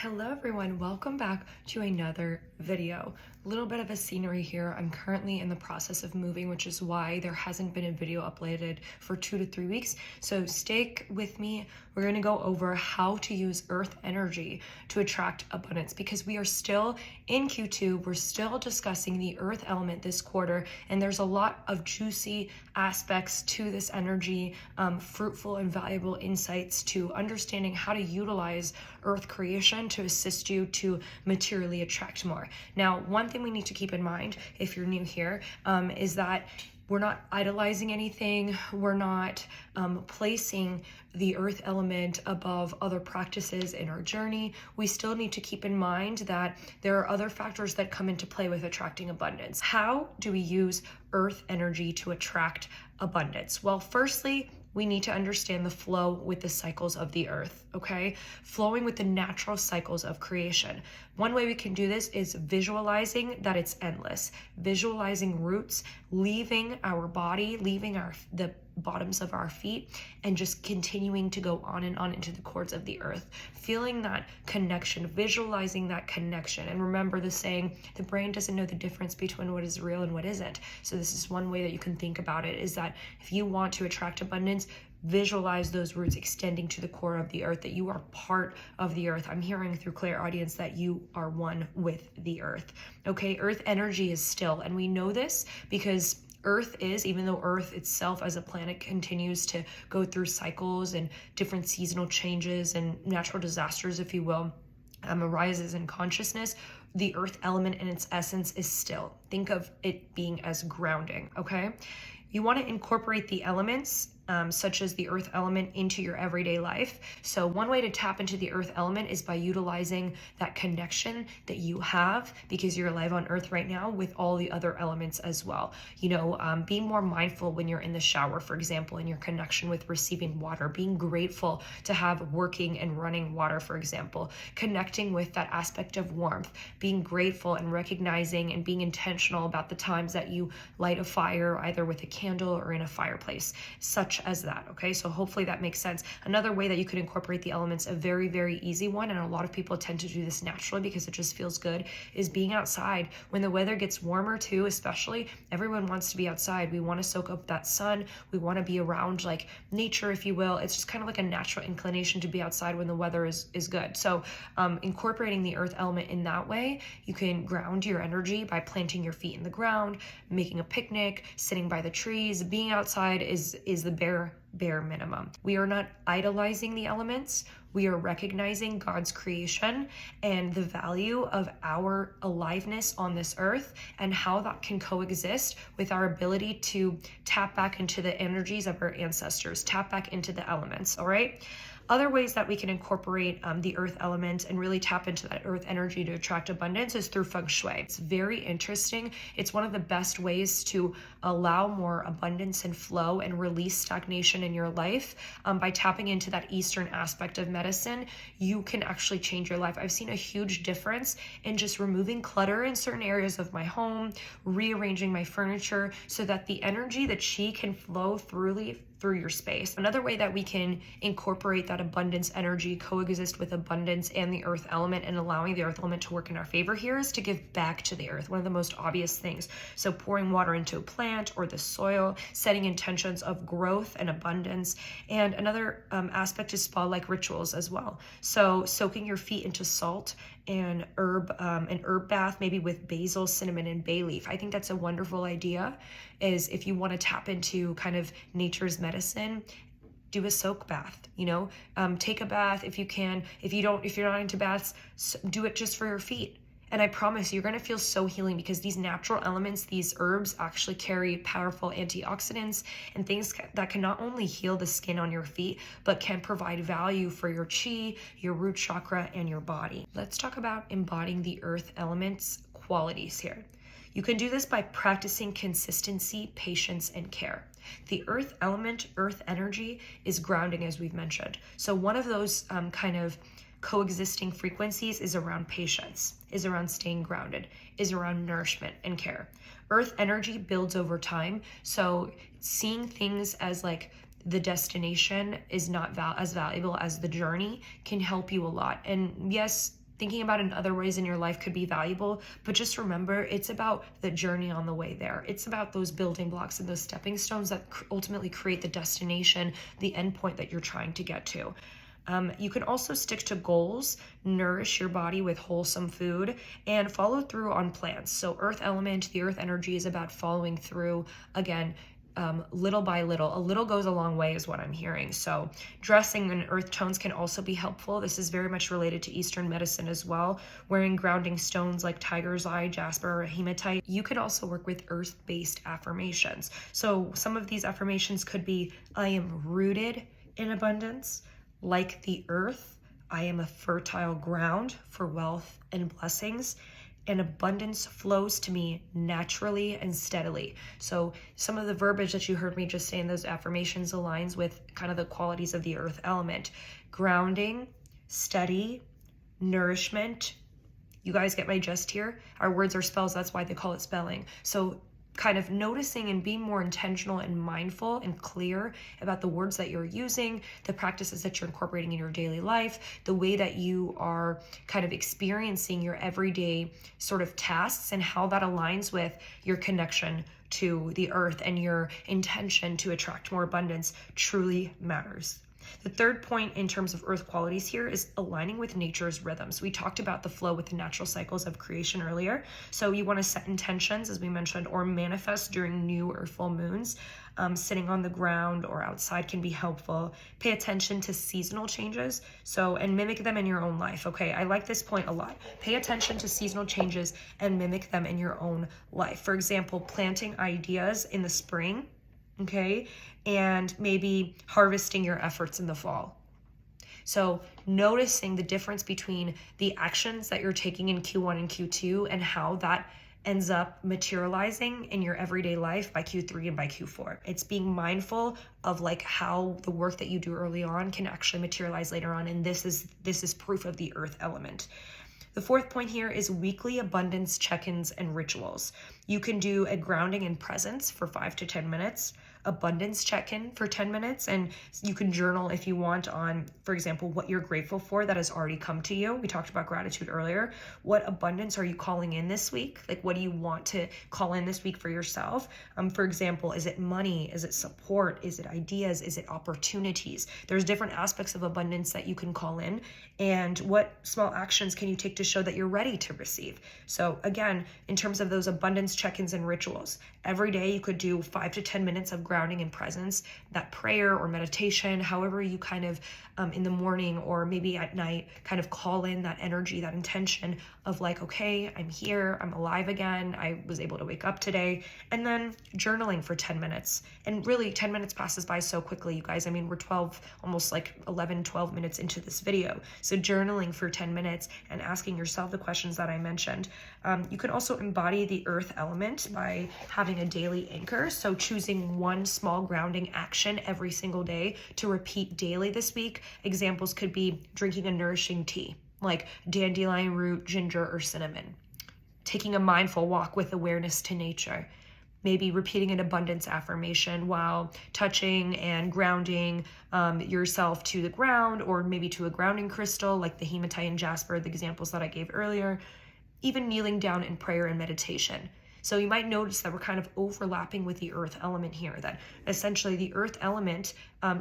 Hello everyone, welcome back to another video. A little bit of a scenery here. I'm currently in the process of moving, which is why there hasn't been a video uploaded for 2 to 3 weeks. So stick with me. We're going to go over how to use earth energy to attract abundance because we are still in Q2. We're still discussing the earth element this quarter, and there's a lot of juicy aspects to this energy, fruitful and valuable insights to understanding how to utilize earth creation to assist you to materially attract more. Now, one thing we need to keep in mind if you're new here is that we're not idolizing anything. We're not placing the earth element above other practices in our journey. We still need to keep in mind that there are other factors that come into play with attracting abundance. How do we use earth energy to attract abundance? Well, firstly, we need to understand the flow with the cycles of the earth, okay? Flowing with the natural cycles of creation. One way we can do this is visualizing that it's endless. Visualizing roots leaving our body, leaving the bottoms of our feet, and just continuing to go on and on into the cords of the earth. Feeling that connection, visualizing that connection. And remember the saying, the brain doesn't know the difference between what is real and what isn't. So this is one way that you can think about it, is that if you want to attract abundance, visualize those roots extending to the core of the earth, that you are part of the earth. I'm hearing through clairaudience that you are one with the earth. Okay, earth energy is still, and we know this because Earth is, even though Earth itself as a planet continues to go through cycles and different seasonal changes and natural disasters, if you will, arises in consciousness, the earth element in its essence is still. Think of it being as grounding, okay? You want to incorporate the elements such as the earth element into your everyday life. So one way to tap into the earth element is by utilizing that connection that you have because you're alive on earth right now with all the other elements as well. You know, being more mindful when you're in the shower, for example, in your connection with receiving water, being grateful to have working and running water, for example, connecting with that aspect of warmth, being grateful and recognizing and being intentional about the times that you light a fire, either with a candle or in a fireplace, such as that. Okay, so hopefully that makes sense. Another way that you could incorporate the elements, a very, very easy one, and a lot of people tend to do this naturally because it just feels good, is being outside. When the weather gets warmer too, especially, everyone wants to be outside. We want to soak up that sun. We want to be around like nature, if you will. It's just kind of like a natural inclination to be outside when the weather is good. So incorporating the earth element in that way, you can ground your energy by planting your feet in the ground, making a picnic, sitting by the trees. Being outside is the bare minimum. We are not idolizing the elements. We are recognizing God's creation and the value of our aliveness on this earth and how that can coexist with our ability to tap back into the energies of our ancestors, tap back into the elements, all right? Other ways that we can incorporate the earth element and really tap into that earth energy to attract abundance is through feng shui. It's very interesting. It's one of the best ways to allow more abundance and flow and release stagnation in your life. By tapping into that Eastern aspect of medicine, you can actually change your life. I've seen a huge difference in just removing clutter in certain areas of my home, rearranging my furniture so that the energy, the chi, can flow through your space. Another way that we can incorporate that abundance energy, coexist with abundance and the earth element, and allowing the earth element to work in our favor here is to give back to the earth, one of the most obvious things. So pouring water into a plant or the soil, setting intentions of growth and abundance. And another aspect is spa-like rituals as well. So soaking your feet into salt and an herb bath, maybe with basil, cinnamon, and bay leaf. I think that's a wonderful idea, is if you want to tap into kind of nature's medicine, do a soak bath, you know, take a bath if you can. If you're not into baths, do it just for your feet. And I promise you're going to feel so healing because these natural elements, these herbs actually carry powerful antioxidants and things that can not only heal the skin on your feet, but can provide value for your chi, your root chakra, and your body. Let's talk about embodying the earth elements qualities here. You can do this by practicing consistency, patience, and care. The earth element, earth energy, is grounding, as we've mentioned. So one of those kind of coexisting frequencies is around patience, is around staying grounded, is around nourishment and care. Earth energy builds over time. So seeing things as like the destination is not as valuable as the journey can help you a lot. And yes, thinking about it in other ways in your life could be valuable, but just remember, it's about the journey on the way there. It's about those building blocks and those stepping stones that ultimately create the destination, the end point that you're trying to get to. You can also stick to goals, nourish your body with wholesome food, and follow through on plans. So earth element, the earth energy is about following through, again, little by little. A little goes a long way is what I'm hearing. So dressing in earth tones can also be helpful. This is very much related to Eastern medicine as well. Wearing grounding stones like tiger's eye, jasper, or hematite. You could also work with earth-based affirmations. So some of these affirmations could be, I am rooted in abundance, like the earth. I am a fertile ground for wealth and blessings, and abundance flows to me naturally and steadily. So some of the verbiage that you heard me just say in those affirmations aligns with kind of the qualities of the earth element. Grounding, steady, nourishment. You guys get my gist here? Our words are spells, that's why they call it spelling. So kind of noticing and being more intentional and mindful and clear about the words that you're using, the practices that you're incorporating in your daily life, the way that you are kind of experiencing your everyday sort of tasks, and how that aligns with your connection to the earth and your intention to attract more abundance truly matters. The third point in terms of earth qualities here is aligning with nature's rhythms. We talked about the flow with the natural cycles of creation earlier. So you want to set intentions, as we mentioned, or manifest during new or full moons. Sitting on the ground or outside can be helpful. Pay attention to seasonal changes, and mimic them in your own life. Okay, I like this point a lot. Pay attention to seasonal changes and mimic them in your own life. For example, planting ideas in the spring, okay, and maybe harvesting your efforts in the fall. So noticing the difference between the actions that you're taking in Q1 and Q2 and how that ends up materializing in your everyday life by Q3 and by Q4. It's being mindful of like how the work that you do early on can actually materialize later on, and this is proof of the earth element. The fourth point here is weekly abundance check-ins and rituals. You can do a grounding and presence for 5 to 10 minutes, abundance check-in for 10 minutes, and you can journal if you want on, for example, what you're grateful for that has already come to you. We talked about gratitude earlier. What abundance are you calling in this week? Like, what do you want to call in this week for yourself? For example, is it money? Is it support? Is it ideas? Is it opportunities? There's different aspects of abundance that you can call in, and what small actions can you take to show that you're ready to receive? So again, in terms of those abundance check-ins and rituals, every day you could do 5 to 10 minutes of grounding and presence, that prayer or meditation, however you kind of in the morning or maybe at night kind of call in that energy, that intention of like, okay, I'm here, I'm alive again, I was able to wake up today. And then journaling for 10 minutes. And really 10 minutes passes by so quickly, you guys. I mean, we're 12, almost like 11, 12 minutes into this video. So journaling for 10 minutes and asking yourself the questions that I mentioned. You could also embody the earth element by having a daily anchor. So choosing one small grounding action every single day to repeat daily this week. Examples could be drinking a nourishing tea, like dandelion root, ginger, or cinnamon. Taking a mindful walk with awareness to nature. Maybe repeating an abundance affirmation while touching and grounding yourself to the ground, or maybe to a grounding crystal like the hematite and jasper, the examples that I gave earlier. Even kneeling down in prayer and meditation. So you might notice that we're kind of overlapping with the earth element here, that essentially the earth element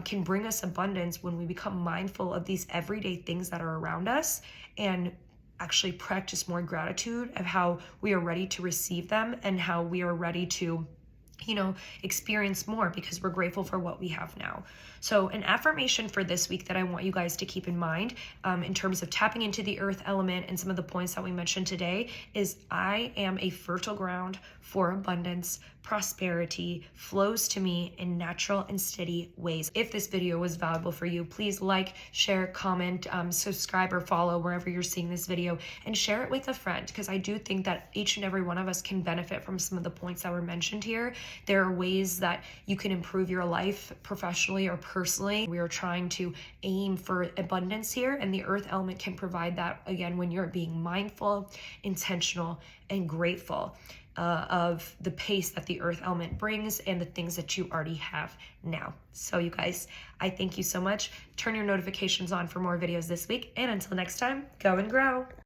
can bring us abundance when we become mindful of these everyday things that are around us and actually practice more gratitude of how we are ready to receive them and how we are ready to experience more because we're grateful for what we have now. So an affirmation for this week that I want you guys to keep in mind in terms of tapping into the earth element and some of the points that we mentioned today is, I am a fertile ground for abundance, prosperity flows to me in natural and steady ways. If this video was valuable for you, please like, share, comment, subscribe or follow wherever you're seeing this video, and share it with a friend, because I do think that each and every one of us can benefit from some of the points that were mentioned here. There are ways that you can improve your life professionally or personally. We are trying to aim for abundance here, and the earth element can provide that, again, when you're being mindful, intentional, and grateful of the pace that the earth element brings and the things that you already have now. So you guys, I thank you so much. Turn your notifications on for more videos this week, and until next time, go and grow.